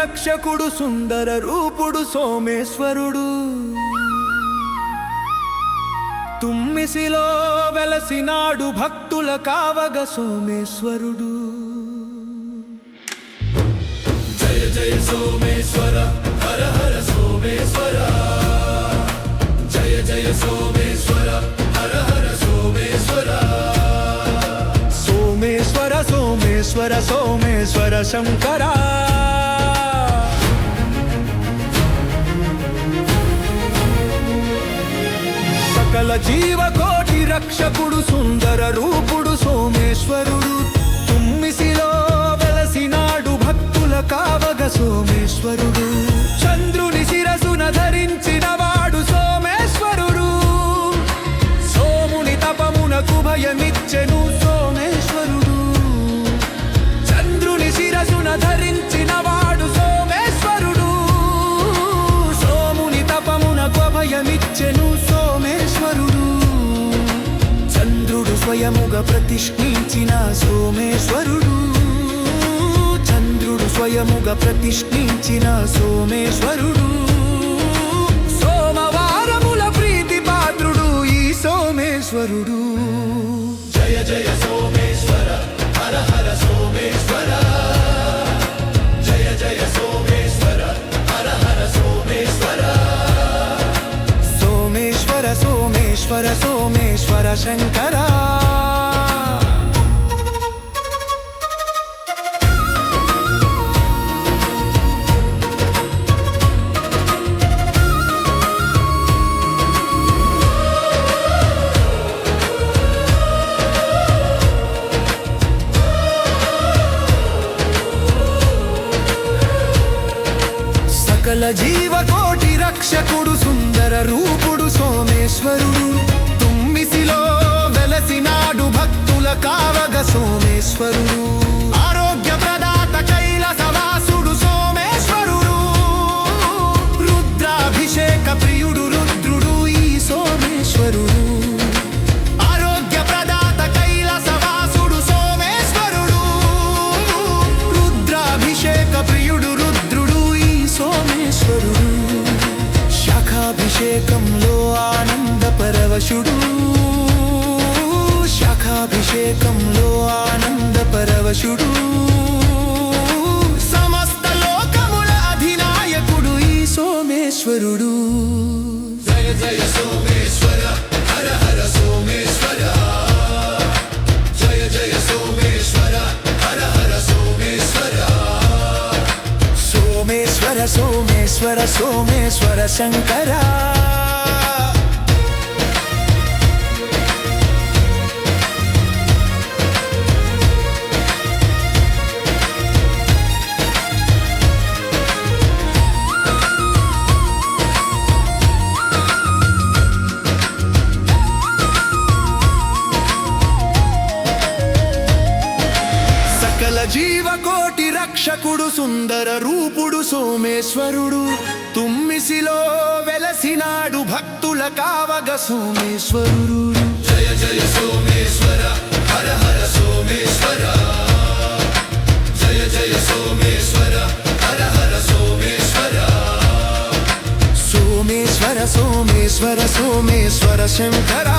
రక్షకుడు సుందర రూపుడు సోమేశ్వరుడు తుమ్మిసిలో వెలసినాడు భక్తుల కావగ సోమేశ్వరుడు జయ జయ సోమేశ్వర హర హర సోమేశ్వర జయ జయ సోమేశ్వర హర హర సోమేశ్వర సోమేశ్వర సోమేశ్వర సోమేశ్వర శంకర సకల జీవకోటి రక్షకుడు సుందర రూపుడు సోమేశ్వరుడు తుమ్మిసిలో వెలసినాడు భక్తుల కావగ సోమేశ్వరుడు చంద్రుని శిరసున ధరించిన వాడు సోమేశ్వరుడు సోముని తపమునకు భయమిచ్చెను సోమేశ్వరుడు చంద్రుని శిరసున ధరించిన వాడు సోమేశ్వరుడు సోముని తపమునకు భయమిచ్చెను సోమేశ్వరుడు చంద్రుడు స్వయముగా ప్రతిష్ఠించిన సోమేశ్వరుడు చంద్రుడు స్వయముగా ప్రతిష్ఠించిన సోమేశ్వరుడు సోమవారముల ప్రీతి పాత్రుడు ఈ సోమేశ్వరుడు జయ జయ సోమేశ్వర హర హర సోమేశ్వర జయ జయ సోమేశ్వర హర హర సోమేశ్వర సోమేశ్వర సోమేశ్వర సోమేశ్వర శంకర సకల జీవకోటి రక్షకుడు సుందర రూపుడు సోమేశ్వరుడు తుమ్మిసిలో వెలసినాడు భక్తుల కావగ సోమేశ్వరుడు ఆరోగ్య ప్రదాత కైలాసవాసుడు సోమేశ్వరుడు రుద్రాభిషేక ప్రియుడు రుద్రుడు ఈ సోమేశ్వరుడు ఆరోగ్య ప్రదాత కైలాసవాసుడు సోమేశ్వరుడు రుద్రాభిషేక ప్రియుడు రుద్రుడు ఈ సోమేశ్వరుడు శాఖాభిషేకంలో ఆనంద పరవశుడు శాఖాభిషేకంలో ఆనంద పరవశుడు సమస్త లోకముల అధినాయకుడు ఈ సోమేశ్వరుడు జయ జయ సోమేశ్వర హర హర సోమేశ్వర జయ జయ సోమేశ్వర హర హర సోమేశ్వర సోమేశ్వర సోమేశ్వర సోమేశ్వర శంకర సకల జీవకోటి రక్షకుడు సుందర రూపుడు సోమేశ్వరుడు తుమ్మిసిలో వెలసినాడు భక్తుల కావగ సోమేశ్వరుడు జయ జయ సోమేశ్వర హర హర సోమేశ్వర జయ జయ సోమేశ్వర హర హర సోమేశ్వర సోమేశ్వర సోమేశ్వర సోమేశ్వర శంకర